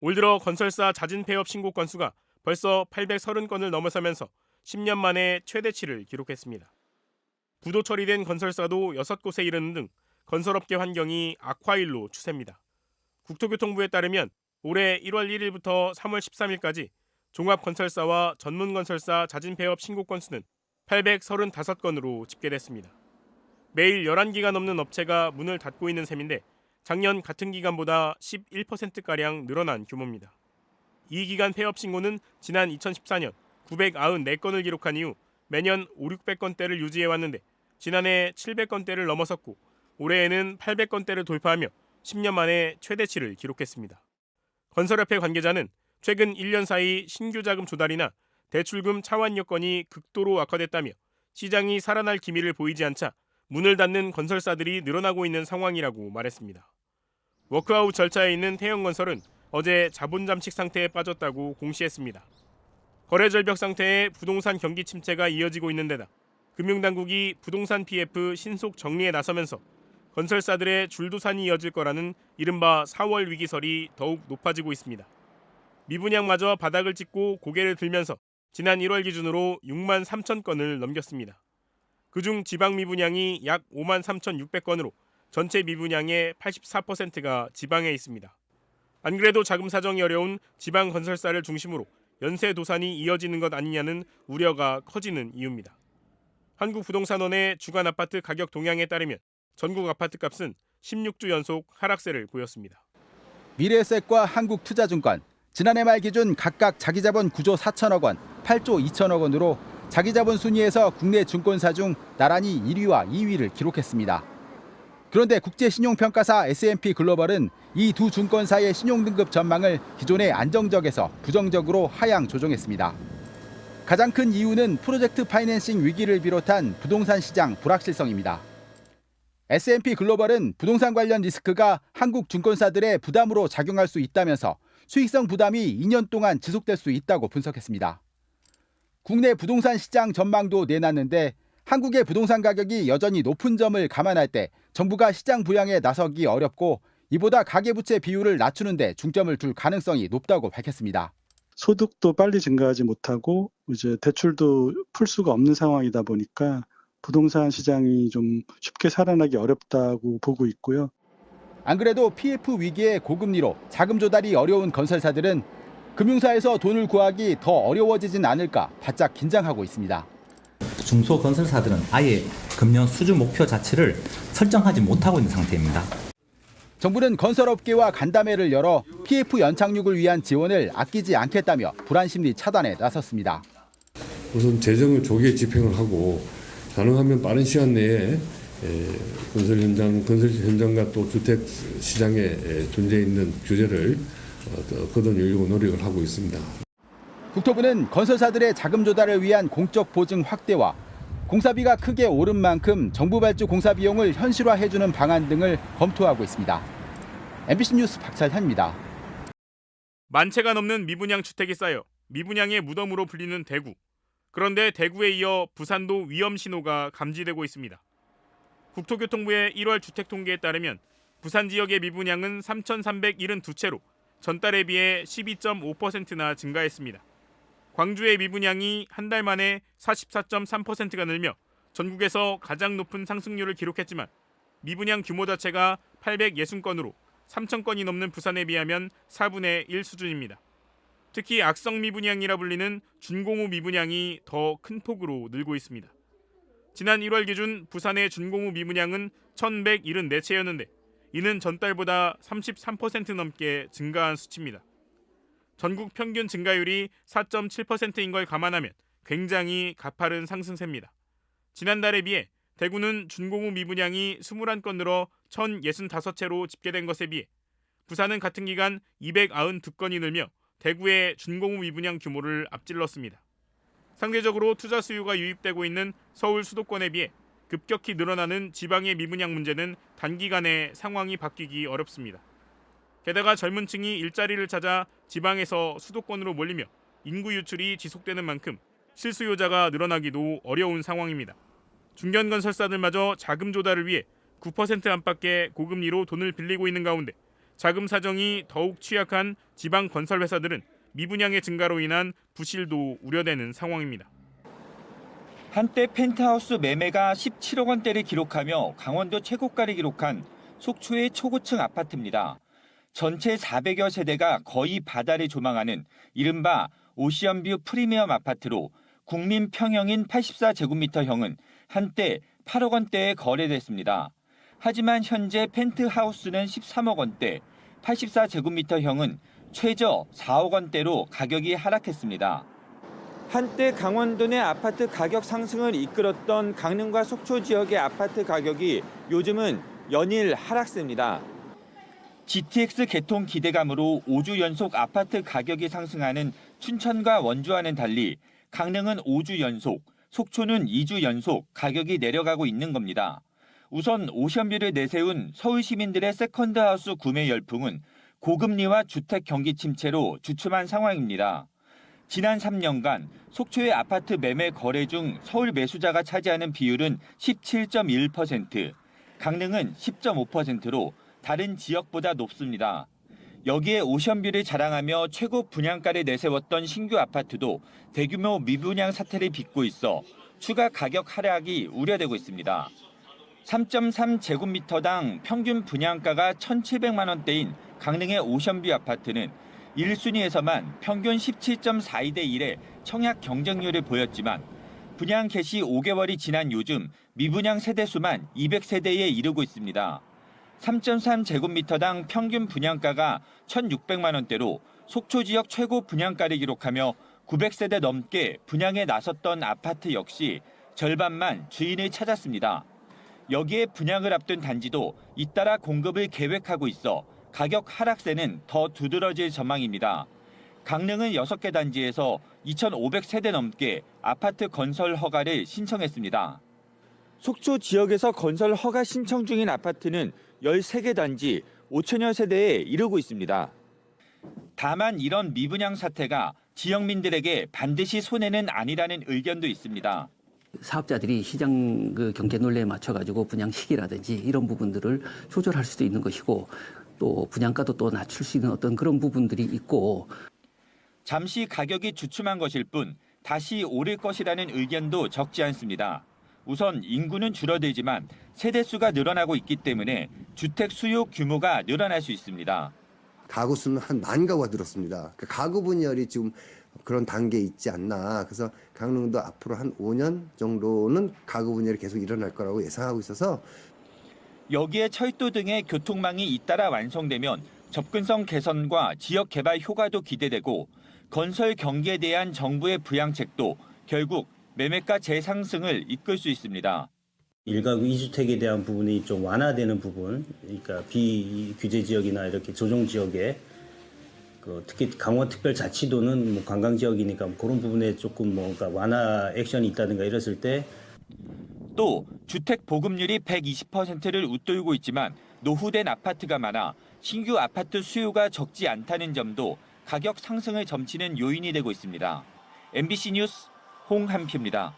올 들어 건설사 자진 폐업 신고 건수가 벌써 830건을 넘어서면서 10년 만에 최대치를 기록했습니다. 부도 처리된 건설사도 6곳에 이르는 등 건설업계 환경이 악화일로 추세입니다. 국토교통부에 따르면 올해 1월 1일부터 3월 13일까지 종합건설사와 전문건설사 자진 폐업 신고 건수는 835건으로 집계됐습니다. 매일 11기가 넘는 업체가 문을 닫고 있는 셈인데 작년 같은 기간보다 11%가량 늘어난 규모입니다. 이 기간 폐업 신고는 지난 2014년 994건을 기록한 이후 매년 500~600건대를 유지해왔는데 지난해 700건대를 넘어섰고 올해에는 800건대를 돌파하며 10년 만에 최대치를 기록했습니다. 건설협회 관계자는 최근 1년 사이 신규 자금 조달이나 대출금 차환 여건이 극도로 악화됐다며 시장이 살아날 기미를 보이지 않자 문을 닫는 건설사들이 늘어나고 있는 상황이라고 말했습니다. 워크아웃 절차에 있는 태영건설은 어제 자본 잠식 상태에 빠졌다고 공시했습니다. 거래 절벽 상태에 부동산 경기 침체가 이어지고 있는 데다 금융당국이 부동산 PF 신속 정리에 나서면서 건설사들의 줄도산이 이어질 거라는 이른바 4월 위기설이 더욱 높아지고 있습니다. 미분양마저 바닥을 찍고 고개를 들면서 지난 1월 기준으로 6만 3천 건을 넘겼습니다. 그중 지방 미분양이 약 5만 3,600건으로 전체 미분양의 84%가 지방에 있습니다. 안 그래도 자금 사정이 어려운 지방 건설사를 중심으로 연쇄 도산이 이어지는 것 아니냐는 우려가 커지는 이유입니다. 한국부동산원의 주간 아파트 가격 동향에 따르면 전국 아파트값은 16주 연속 하락세를 보였습니다. 미래에셋과 한국투자증권, 지난해 말 기준 각각 자기자본 9조 4천억 원, 8조 2천억 원으로 자기자본 순위에서 국내 증권사 중 나란히 1위와 2위를 기록했습니다. 그런데 국제신용평가사 S&P 글로벌은 이 두 증권사의 신용등급 전망을 기존의 안정적에서 부정적으로 하향 조정했습니다. 가장 큰 이유는 프로젝트 파이낸싱 위기를 비롯한 부동산 시장 불확실성입니다. S&P 글로벌은 부동산 관련 리스크가 한국 증권사들의 부담으로 작용할 수 있다면서 수익성 부담이 2년 동안 지속될 수 있다고 분석했습니다. 국내 부동산 시장 전망도 내놨는데 한국의 부동산 가격이 여전히 높은 점을 감안할 때 정부가 시장 부양에 나서기 어렵고 이보다 가계부채 비율을 낮추는 데 중점을 둘 가능성이 높다고 밝혔습니다. 소득도 빨리 증가하지 못하고 이제 대출도 풀 수가 없는 상황이다 보니까 부동산 시장이 좀 쉽게 살아나기 어렵다고 보고 있고요. 안 그래도 PF 위기의 고금리로 자금 조달이 어려운 건설사들은 금융사에서 돈을 구하기 더 어려워지진 않을까 바짝 긴장하고 있습니다. 중소건설사들은 아예 금년 수주 목표 자체를 설정하지 못하고 있는 상태입니다. 정부는 건설업계와 간담회를 열어 PF 연착륙을 위한 지원을 아끼지 않겠다며 불안 심리 차단에 나섰습니다. 우선 재정을 조기에 집행을 하고 가능하면 빠른 시간 내에 건설 현장과 또 주택 시장에 존재 있는 규제를 걷어내려고 노력을 하고 있습니다. 국토부는 건설사들의 자금 조달을 위한 공적 보증 확대와 공사비가 크게 오른 만큼 정부 발주 공사 비용을 현실화해주는 방안 등을 검토하고 있습니다. MBC 뉴스 박찬현입니다. 만 채가 넘는 미분양 주택이 쌓여 미분양의 무덤으로 불리는 대구. 그런데 대구에 이어 부산도 위험 신호가 감지되고 있습니다. 국토교통부의 1월 주택 통계에 따르면 부산 지역의 미분양은 3,372채로 전달에 비해 12.5%나 증가했습니다. 광주의 미분양이 한 달 만에 44.3%가 늘며 전국에서 가장 높은 상승률을 기록했지만 미분양 규모 자체가 860건으로 3,000건이 넘는 부산에 비하면 4분의 1 수준입니다. 특히 악성 미분양이라 불리는 준공후 미분양이 더 큰 폭으로 늘고 있습니다. 지난 1월 기준 부산의 준공후 미분양은 1,174채였는데 이는 전달보다 33% 넘게 증가한 수치입니다. 전국 평균 증가율이 4.7%인 걸 감안하면 굉장히 가파른 상승세입니다. 지난달에 비해 대구는 준공후 미분양이 21건 늘어 1,065채로 집계된 것에 비해 부산은 같은 기간 292건이 늘며 대구의 준공후 미분양 규모를 앞질렀습니다. 상대적으로 투자 수요가 유입되고 있는 서울 수도권에 비해 급격히 늘어나는 지방의 미분양 문제는 단기간에 상황이 바뀌기 어렵습니다. 게다가 젊은 층이 일자리를 찾아 지방에서 수도권으로 몰리며 인구 유출이 지속되는 만큼 실수요자가 늘어나기도 어려운 상황입니다. 중견건설사들마저 자금 조달을 위해 9% 안팎의 고금리로 돈을 빌리고 있는 가운데 자금 사정이 더욱 취약한 지방 건설 회사들은 미분양의 증가로 인한 부실도 우려되는 상황입니다. 한때 펜트하우스 매매가 17억 원대를 기록하며 강원도 최고가를 기록한 속초의 초고층 아파트입니다. 전체 400여 세대가 거의 바다를 조망하는 이른바 오시언뷰 프리미엄 아파트로 국민 평형인 84제곱미터형은 한때 8억 원대에 거래됐습니다. 하지만 현재 펜트하우스는 13억 원대, 84제곱미터형은 최저 4억 원대로 가격이 하락했습니다. 한때 강원도 내 아파트 가격 상승을 이끌었던 강릉과 속초 지역의 아파트 가격이 요즘은 연일 하락세입니다. GTX 개통 기대감으로 5주 연속 아파트 가격이 상승하는 춘천과 원주와는 달리 강릉은 5주 연속, 속초는 2주 연속 가격이 내려가고 있는 겁니다. 우선 오션뷰를 내세운 서울 시민들의 세컨드하우스 구매 열풍은 고금리와 주택 경기 침체로 주춤한 상황입니다. 지난 3년간 속초의 아파트 매매 거래 중 서울 매수자가 차지하는 비율은 17.1%, 강릉은 10.5%로 다른 지역보다 높습니다. 여기에 오션뷰를 자랑하며 최고 분양가를 내세웠던 신규 아파트도 대규모 미분양 사태를 빚고 있어 추가 가격 하락이 우려되고 있습니다. 3.3제곱미터당 평균 분양가가 1,700만 원대인 강릉의 오션뷰 아파트는 1순위에서만 평균 17.42대 1의 청약 경쟁률을 보였지만 분양 개시 5개월이 지난 요즘 미분양 세대수만 200세대에 이르고 있습니다. 3.3제곱미터당 평균 분양가가 1,600만 원대로 속초 지역 최고 분양가를 기록하며 900세대 넘게 분양에 나섰던 아파트 역시 절반만 주인을 찾았습니다. 여기에 분양을 앞둔 단지도 잇따라 공급을 계획하고 있어 가격 하락세는 더 두드러질 전망입니다. 강릉은 6개 단지에서 2,500세대 넘게 아파트 건설 허가를 신청했습니다. 속초 지역에서 건설 허가 신청 중인 아파트는 13개 단지 5천여 세대에 이르고 있습니다. 다만 이런 미분양 사태가 지역민들에게 반드시 손해는 아니라는 의견도 있습니다. 사업자들이 시장 경제 논리에 맞춰가지고 분양 시기라든지 이런 부분들을 조절할 수도 있는 것이고 또 분양가도 또 낮출 수 있는 어떤 그런 부분들이 있고 잠시 가격이 주춤한 것일 뿐 다시 오를 것이라는 의견도 적지 않습니다. 우선 인구는 줄어들지만 세대수가 늘어나고 있기 때문에 주택 수요 규모가 늘어날 수 있습니다. 가구 수는 한 10,000가구가 늘었습니다. 가구 분열이 지금 그런 단계에 있지 않나. 그래서 강릉도 앞으로 한 5년 정도는 가구 분열이 계속 일어날 거라고 예상하고 있어서 여기에 철도 등의 교통망이 잇따라 완성되면 접근성 개선과 지역 개발 효과도 기대되고 건설 경기에 대한 정부의 부양책도 결국 매매가 재상승을 이끌 수 있습니다. 1가구 2주택에 대한 부분이 좀 완화되는 부분, 그러니까 비규제 지역이나 이렇게 조정 지역에 특히 강원특별자치도는 관광 지역이니까 그런 부분에 조금 뭔가 완화 액션이 있다든가 이랬을 때 또 주택 보급률이 120%를 웃돌고 있지만 노후된 아파트가 많아 신규 아파트 수요가 적지 않다는 점도 가격 상승을 점치는 요인이 되고 있습니다. MBC 뉴스 홍한표입니다.